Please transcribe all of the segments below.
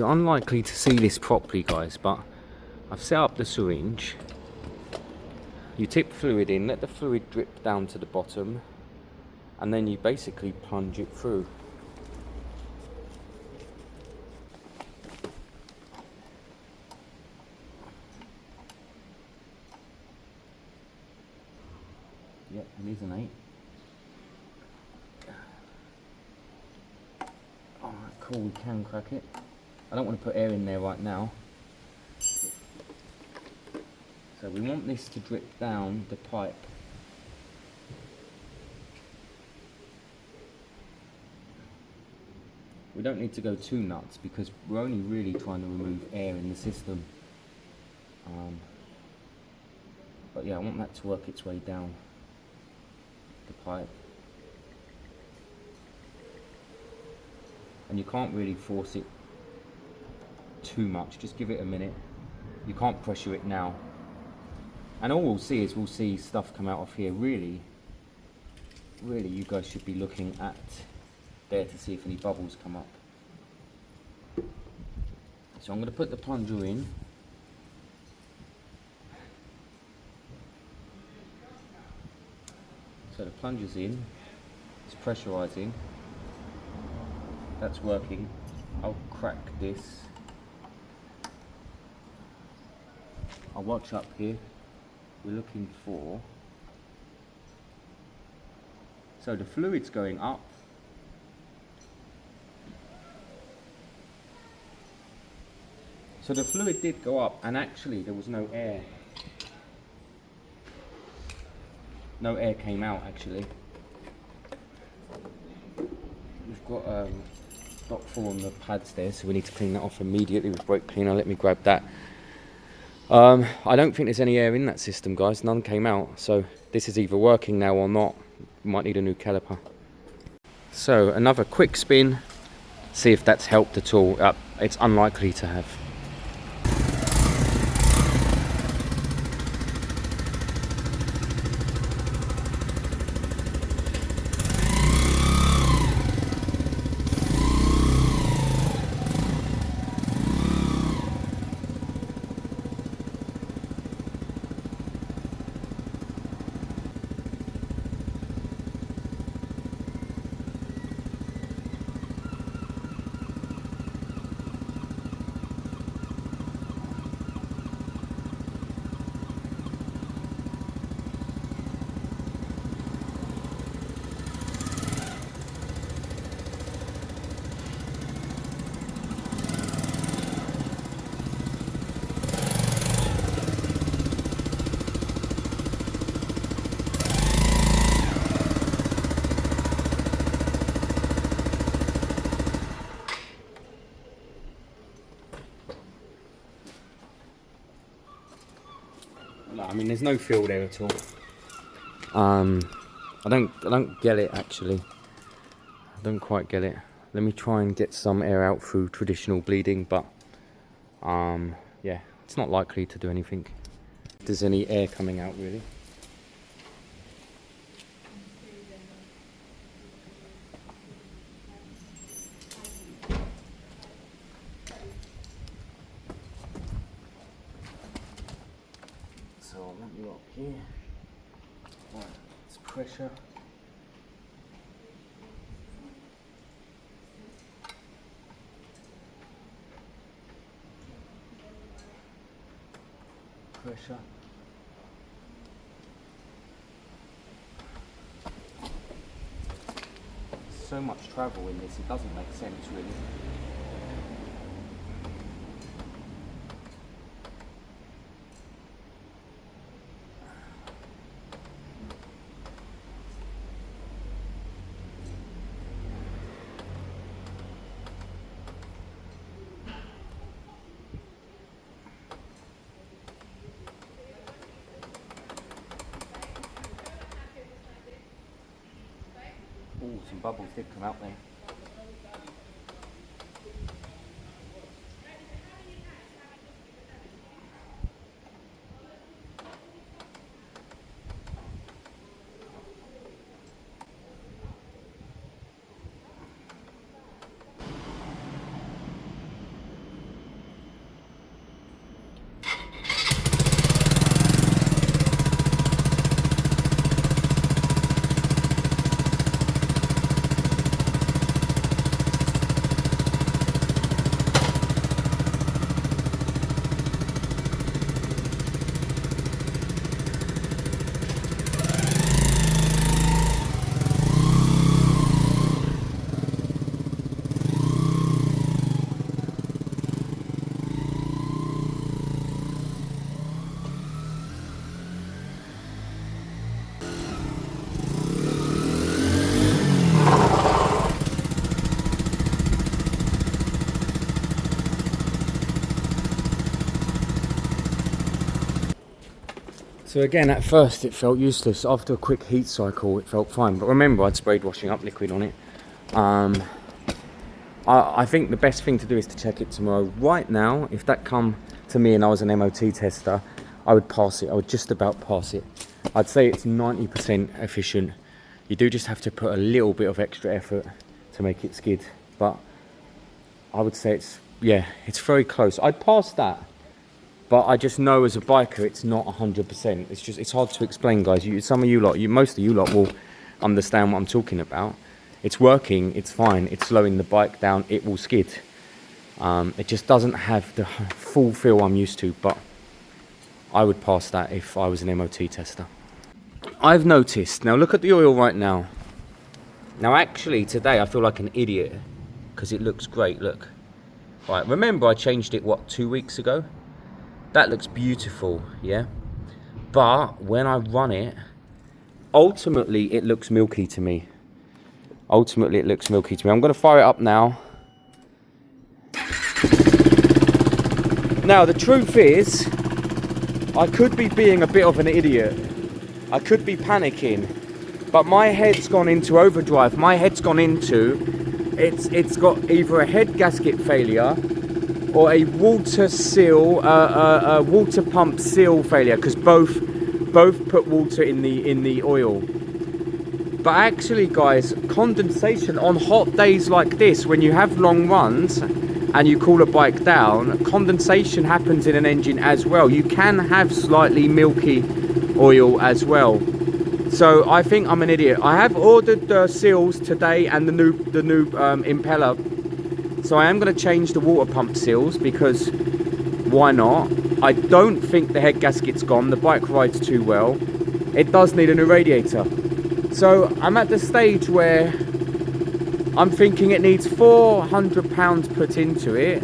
You're unlikely to see this properly, guys, but I've set up the syringe. You tip fluid in, let the fluid drip down to the bottom, and then you basically plunge it through. Yep, it is an 8. Alright, cool, we can crack it. I don't want to put air in there right now. So we want this to drip down the pipe. We don't need to go too nuts because we're only really trying to remove air in the system. But yeah, I want that to work its way down the pipe. And you can't really force it too much, just give it a minute. You can't pressure it now. And all we'll see is we'll see stuff come out of here. Really you guys should be looking at there to see if any bubbles come up. So I'm going to put the plunger in. So the plunger's in, it's pressurizing, that's working. I'll crack this. I'll watch up here. We're looking for, so the fluid's going up. So the fluid did go up, and actually there was no air. No air came out actually. We've got dot 4 on the pads there, so we need to clean that off immediately with brake cleaner. Let me grab that. I don't think there's any air in that system, guys. None came out, so this is either working now or not. Might need a new caliper. So another quick spin, see if that's helped at all. It's unlikely to have. I mean, there's no feel there at all. I don't get it actually. I don't quite get it. Let me try and get some air out through traditional bleeding, but yeah, it's not likely to do anything. If there's any air coming out really. So let me go up here. Right, it's pressure. Pressure. So much travel in this, it doesn't make sense really. Oh, some bubbles did come out there. So again, at first it felt useless. After a quick heat cycle, it felt fine. But remember, I'd sprayed washing up liquid on it. I think the best thing to do is to check it tomorrow. Right now, if that come to me and I was an MOT tester, I would pass it. I would just about pass it. I'd say it's 90% efficient. You do just have to put a little bit of extra effort to make it skid. But I would say it's very close. I'd pass that. But I just know as a biker, it's not 100%. It's hard to explain, guys. Most of you lot will understand what I'm talking about. It's working, it's fine, it's slowing the bike down, it will skid. It just doesn't have the full feel I'm used to, but I would pass that if I was an MOT tester. I've noticed, now look at the oil right now. Now actually today I feel like an idiot because it looks great, look. Right, remember I changed it, 2 weeks ago? That looks beautiful, yeah? But when I run it, ultimately it looks milky to me. I'm going to fire it up now. Now, the truth is, I could be being a bit of an idiot. I could be panicking. But my head's gone into overdrive. It's got either a head gasket failure or a water pump seal failure, because both put water in the oil. But actually, guys, condensation on hot days like this, when you have long runs and you cool a bike down, condensation happens in an engine as well. You can have slightly milky oil as well. So I think I'm an idiot. I have ordered the seals today and the new impeller. So I am going to change the water pump seals, because why not? I don't think the head gasket's gone. The bike rides too well. It does need a new radiator. So I'm at the stage where I'm thinking it needs £400 put into it,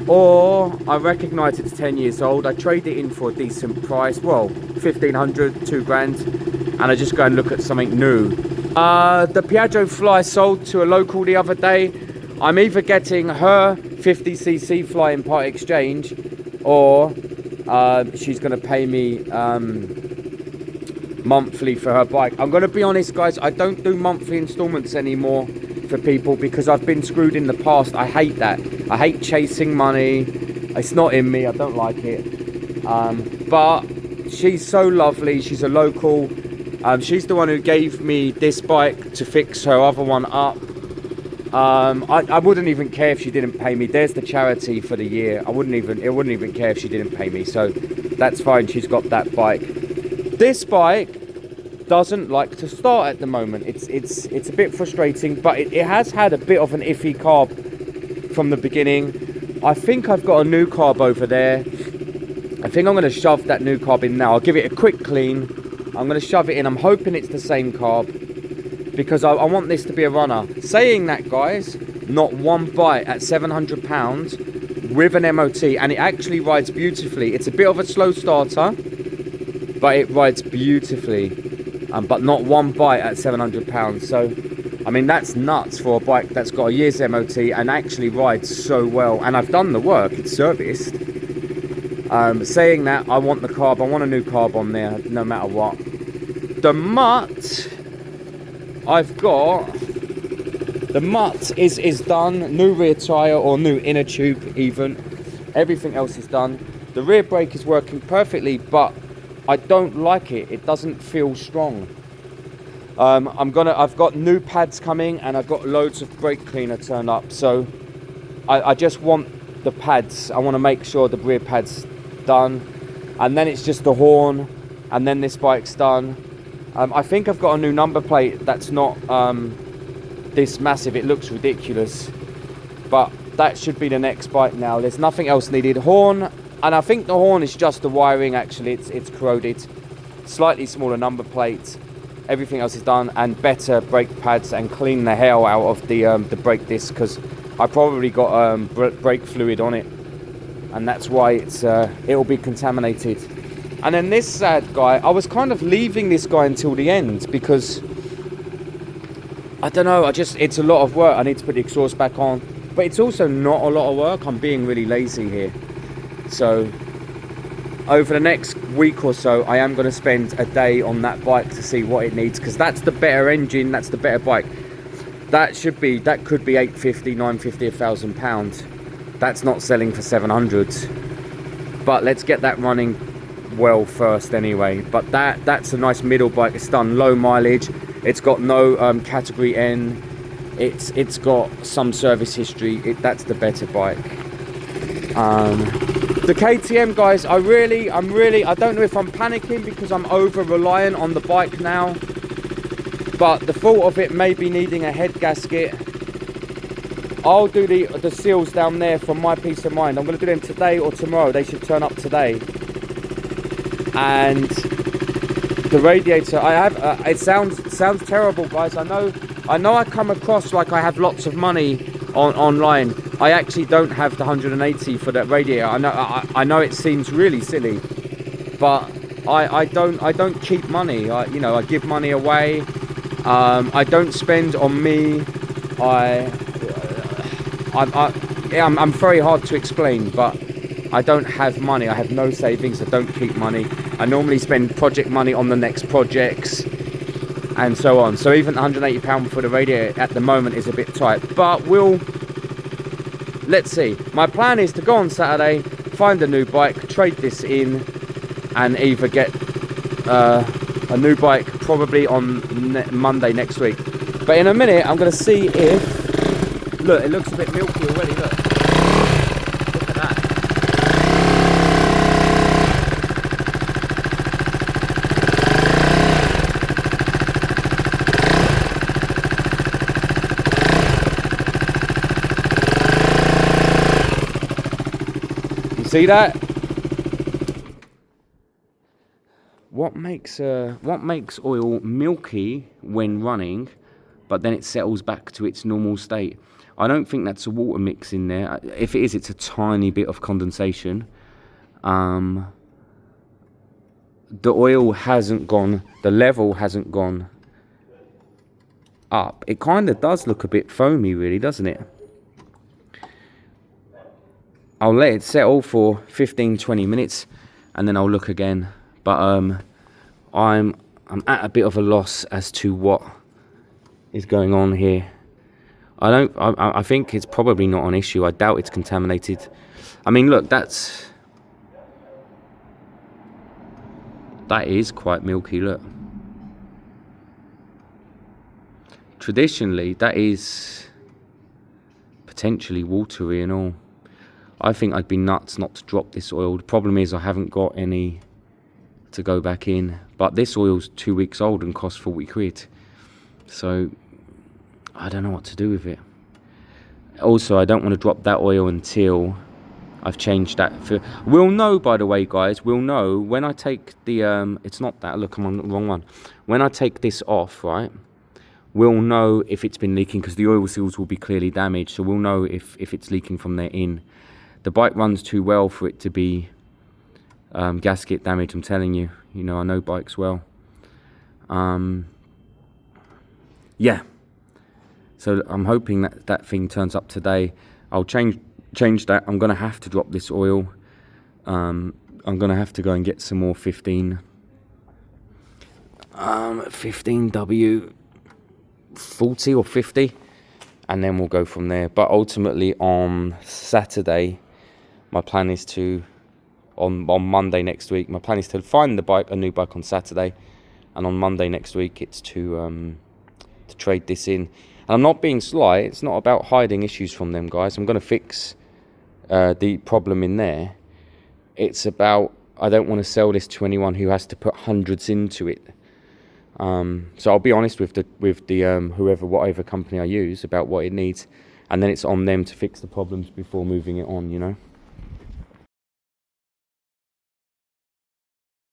or I recognise it's 10 years old, I trade it in for a decent price, well, 1,500, 2 grand, and I just go and look at something new. The Piaggio Fly sold to a local the other day. I'm either getting her 50cc Fly in part exchange, or she's going to pay me monthly for her bike. I'm going to be honest, guys, I don't do monthly installments anymore for people because I've been screwed in the past. I hate that. I hate chasing money. It's not in me. I don't like it. But she's so lovely. She's a local. She's the one who gave me this bike to fix her other one up. I wouldn't even care if she didn't pay me. There's the charity for the year. It wouldn't even care if she didn't pay me. So that's fine. She's got that bike. This bike doesn't like to start at the moment. It's a bit frustrating, but it has had a bit of an iffy carb from the beginning. I think I've got a new carb over there. I think I'm going to shove that new carb in now. I'll give it a quick clean. I'm going to shove it in. I'm hoping it's the same carb, because I want this to be a runner. Saying that, guys, not one bite at £700 with an MOT, and it actually rides beautifully. It's a bit of a slow starter, but it rides beautifully. But not one bite at £700. So, I mean, that's nuts for a bike that's got a year's MOT and actually rides so well. And I've done the work, it's serviced. Saying that, I want the carb, I want a new carb on there, no matter what. The mutt, the mutt is done, new rear tyre or new inner tube even. Everything else is done. The rear brake is working perfectly, but I don't like it. It doesn't feel strong. I've got new pads coming, and I've got loads of brake cleaner turned up. So I just want the pads. I want to make sure the rear pad's done, and then it's just the horn, and then this bike's done. I think I've got a new number plate that's not this massive. It looks ridiculous, but that should be the next bike now. There's nothing else needed. Horn. And I think the horn is just the wiring, actually. It's corroded. Slightly smaller number plate. Everything else is done. And better brake pads, and clean the hell out of the brake disc, because I probably got brake fluid on it. And that's why it'll be contaminated. And then this sad guy, I was kind of leaving this guy until the end, because I don't know, it's a lot of work. I need to put the exhaust back on. But it's also not a lot of work. I'm being really lazy here. So over the next week or so, I am going to spend a day on that bike to see what it needs, because that's the better engine, that's the better bike. That could be 850, 950, £1,000. That's not selling for 700. But let's get that running well first anyway. But that's a nice middle bike. It's done low mileage. It's got no category N. It's got some service history. That's the better bike. The KTM, guys, I don't know if I'm panicking because I'm over reliant on the bike now, but the thought of it maybe needing a head gasket, I'll do the seals down there for my peace of mind. I'm going to do them today or tomorrow. They should turn up today. And the radiator, I have, it sounds terrible, guys. I know I come across like I have lots of money online. I actually don't have the 180 for that radiator. I know it seems really silly, but I don't keep money. I give money away. I don't spend on me. I'm very hard to explain, but I don't have money. I have no savings. I don't keep money. I normally spend project money on the next projects and so on. So even £180 for the radiator at the moment is a bit tight, but let's see. My plan is to go on Saturday, find a new bike, trade this in, and either get a new bike probably on Monday next week. But in a minute, I'm going to see if... Look, it looks a bit milky already, look. Look at that. You see that? What makes oil milky when running, but then it settles back to its normal state? I don't think that's a water mix in there. If it is, it's a tiny bit of condensation. The oil hasn't gone, the level hasn't gone up. It kind of does look a bit foamy, really, doesn't it? I'll let it settle for 15-20 minutes and then I'll look again. But I'm at a bit of a loss as to what is going on here. I think it's probably not an issue. I doubt it's contaminated. I mean, look, that is quite milky, look. Traditionally, that is potentially watery and all. I think I'd be nuts not to drop this oil. The problem is I haven't got any to go back in. But this oil's 2 weeks old and costs 40 quid. So I don't know what to do with it. Also, I don't want to drop that oil until I've changed that. We'll know, by the way, guys. We'll know when I take the... it's not that. Look, I'm on the wrong one. When I take this off, right, we'll know if it's been leaking, because the oil seals will be clearly damaged. So we'll know if it's leaking from there in. The bike runs too well for it to be gasket damage, I'm telling you. You know, I know bikes well. Yeah. So I'm hoping that thing turns up today. I'll change that. I'm going to have to drop this oil. I'm going to have to go and get some more 15W 40 or 50, and then we'll go from there. But ultimately on Saturday, my plan is to, on Monday next week, my plan is to find a new bike on Saturday, and on Monday next week it's to trade this in. And I'm not being sly. It's not about hiding issues from them, guys. I'm going to fix the problem in there. It's about, I don't want to sell this to anyone who has to put hundreds into it. So I'll be honest with the whatever company I use about what it needs, and then it's on them to fix the problems before moving it on, you know.